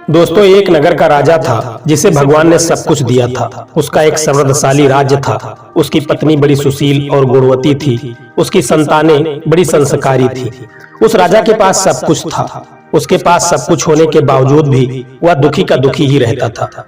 दोस्तों, एक नगर का राजा था जिसे भगवान ने सब कुछ दिया था। उसका एक समृद्धशाली राज्य था। उसकी पत्नी बड़ी सुशील और गुणवती थी। उसकी संतानें बड़ी संस्कारी थी। उस राजा के पास सब कुछ था। उसके पास सब कुछ होने के बावजूद भी वह दुखी का दुखी ही रहता था।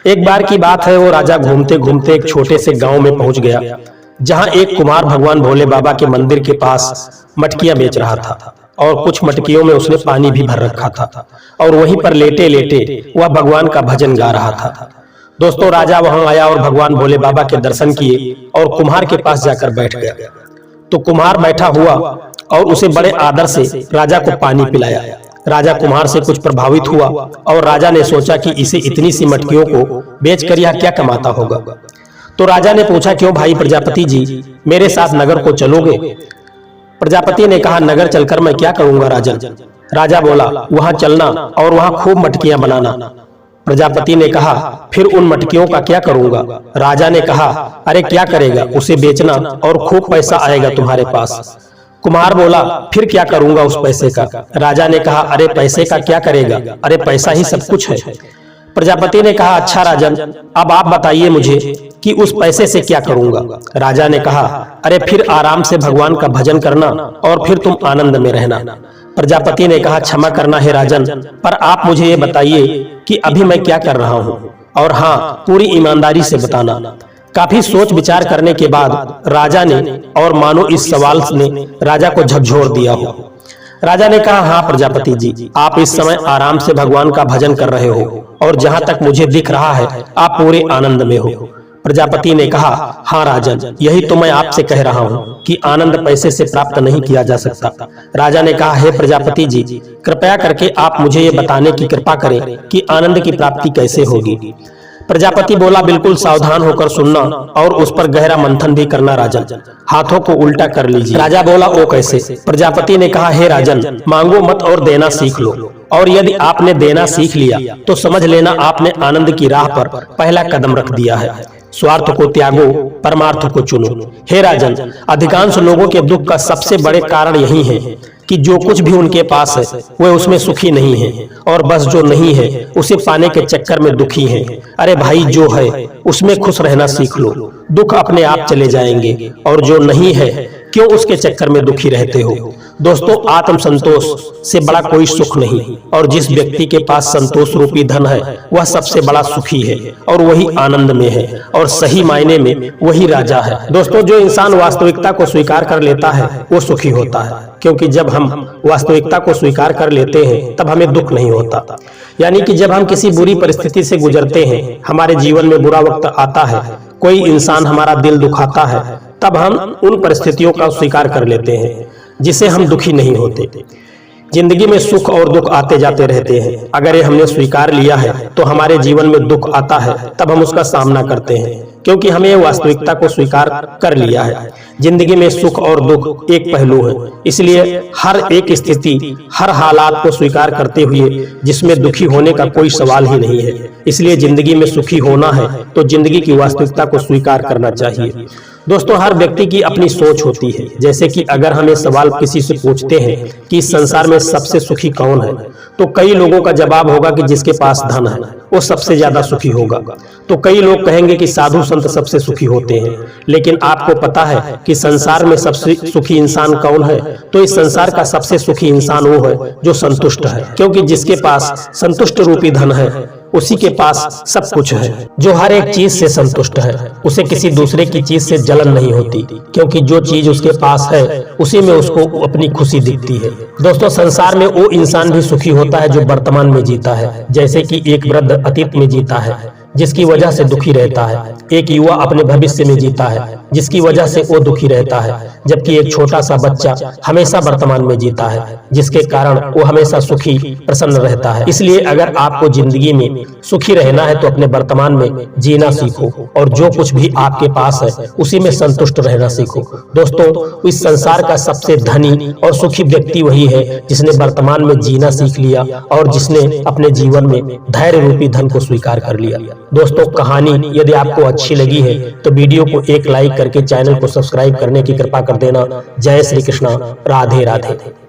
एक बार की बात है, वो राजा घूमते घूमते एक छोटे से गांव में पहुंच गया, जहां एक कुम्हार भगवान भोले बाबा के मंदिर के पास मटकियां बेच रहा था और कुछ मटकियों में उसने पानी भी भर रखा था और वहीं पर लेटे लेटे वह भगवान का भजन गा रहा था। दोस्तों, राजा वहां आया और भगवान भोले बाबा के दर्शन किए और कुम्हार के पास जाकर बैठ गया। तो कुम्हार बैठा हुआ और उसे बड़े आदर से राजा को पानी पिलाया। राजा कुम्हार से कुछ प्रभावित हुआ और राजा ने सोचा कि इसे इतनी सी मटकियों को बेचकर यह क्या कमाता होगा। तो राजा ने पूछा, क्यों भाई प्रजापति जी, मेरे साथ नगर को चलोगे? प्रजापति ने कहा, नगर चलकर मैं क्या करूंगा राजन? राजा बोला, वहां चलना और वहां खूब मटकियां बनाना। प्रजापति ने कहा, फिर उन मटकियों का क्या करूंगा? राजा ने कहा, अरे क्या करेगा, उसे बेचना और खूब पैसा आएगा तुम्हारे पास। कुम्हार बोला, फिर क्या करूंगा उस पैसे का? राजा ने कहा, अरे पैसे का क्या करेगा, अरे पैसा ही सब कुछ है। प्रजापति ने कहा, अच्छा राजन, अब आप बताइए मुझे कि उस पैसे से क्या करूंगा? राजा ने कहा, अरे फिर आराम से भगवान का भजन करना और फिर तुम आनंद में रहना। प्रजापति ने कहा, क्षमा करना है राजन, पर आप मुझे ये बताइए कि अभी मैं क्या कर रहा हूँ, और हाँ, पूरी ईमानदारी से बताना। काफी सोच विचार करने के बाद राजा ने, और मानो इस सवाल ने राजा को झकझोर दिया हो, राजा ने कहा, हाँ प्रजापति जी, आप इस समय आराम से भगवान का भजन कर रहे हो और जहां तक मुझे दिख रहा है आप पूरे आनंद में हो। प्रजापति ने कहा, हाँ राजन, यही तो मैं आपसे कह रहा हूँ कि आनंद पैसे से प्राप्त नहीं किया जा सकता। राजा ने कहा, हे प्रजापति जी, कृपया करके आप मुझे ये बताने की कृपा करें कि आनंद की प्राप्ति कैसे होगी। प्रजापति बोला, बिल्कुल सावधान होकर सुनना और उस पर गहरा मंथन भी करना राजन। हाथों को उल्टा कर लीजिए। राजा बोला, ओ कैसे? प्रजापति ने कहा, हे राजन, मांगो मत और देना सीख लो, और यदि आपने देना सीख लिया तो समझ लेना आपने आनंद की राह पर पहला कदम रख दिया है। स्वार्थ को त्यागो, परमार्थ को चुनो। हे राजन, अधिकांश लोगों के दुख का सबसे बड़े कारण यही है कि जो कुछ भी उनके पास है वे उसमें सुखी नहीं है, और बस जो नहीं है उसे पाने के चक्कर में दुखी हैं। अरे भाई, जो है उसमें खुश रहना सीख लो, दुख अपने आप चले जाएंगे, और जो नहीं है क्यों उसके चक्कर में दुखी रहते हो? दोस्तों, आत्म संतोष से बड़ा कोई सुख नहीं, और जिस व्यक्ति के पास संतोष रूपी धन है वह सबसे बड़ा सुखी है और वही आनंद में है, और सही मायने में वही राजा है। दोस्तों, जो इंसान वास्तविकता को स्वीकार कर लेता है वो सुखी होता है, क्योंकि जब हम वास्तविकता को स्वीकार कर लेते हैं तब हमें दुख नहीं होता। यानी कि जब हम किसी बुरी परिस्थिति से गुजरते हैं, हमारे जीवन में बुरा वक्त आता है, कोई इंसान हमारा दिल दुखाता है, तब हम उन परिस्थितियों का स्वीकार कर लेते हैं, जिससे हम दुखी नहीं होते। जिंदगी में सुख और दुख आते जाते रहते हैं। अगर ये हमने स्वीकार लिया है तो हमारे जीवन में दुख आता है तब हम उसका सामना करते हैं, क्योंकि हमें वास्तविकता को स्वीकार कर लिया है। जिंदगी में सुख और दुख एक पहलू है, इसलिए हर एक स्थिति, हर हालात को स्वीकार करते हुए जिसमें दुखी होने का कोई सवाल ही नहीं है। इसलिए जिंदगी में सुखी होना है तो जिंदगी की वास्तविकता को स्वीकार करना चाहिए। दोस्तों, हर व्यक्ति की अपनी सोच होती है। जैसे कि अगर हम ये सवाल किसी से पूछते हैं कि इस संसार में सबसे सुखी कौन है, तो कई लोगों का जवाब होगा कि जिसके पास धन है वो सबसे ज्यादा सुखी होगा। तो कई लोग कहेंगे कि साधु संत सबसे सुखी होते हैं। लेकिन आपको पता है कि संसार में सबसे सुखी इंसान कौन है? तो इस संसार का सबसे सुखी इंसान वो है जो संतुष्ट है, क्योंकि जिसके पास संतुष्ट रूपी धन है उसी के पास सब कुछ है। जो हर एक चीज से संतुष्ट है, उसे किसी दूसरे की चीज से जलन नहीं होती, क्योंकि जो चीज उसके पास है उसी में उसको अपनी खुशी दिखती है। दोस्तों, संसार में वो इंसान भी सुखी होता है जो वर्तमान में जीता है। जैसे कि एक वृद्ध अतीत में जीता है, जिसकी वजह से दुखी रहता है। एक युवा अपने भविष्य में जीता है, जिसकी वजह से वो दुखी रहता है। जबकि एक छोटा सा बच्चा हमेशा वर्तमान में जीता है, जिसके कारण वो हमेशा सुखी प्रसन्न रहता है। इसलिए अगर आपको जिंदगी में सुखी रहना है तो अपने वर्तमान में जीना सीखो, और जो कुछ भी आपके पास है उसी में संतुष्ट रहना सीखो। दोस्तों, इस संसार का सबसे धनी और सुखी व्यक्ति वही है जिसने वर्तमान में जीना सीख लिया और जिसने अपने जीवन में धैर्य रूपी धन को स्वीकार कर लिया। दोस्तों, कहानी यदि आपको अच्छी लगी है तो वीडियो को एक लाइक करके चैनल को सब्सक्राइब करने की कृपा कर देना। जय श्री कृष्णा, राधे राधे।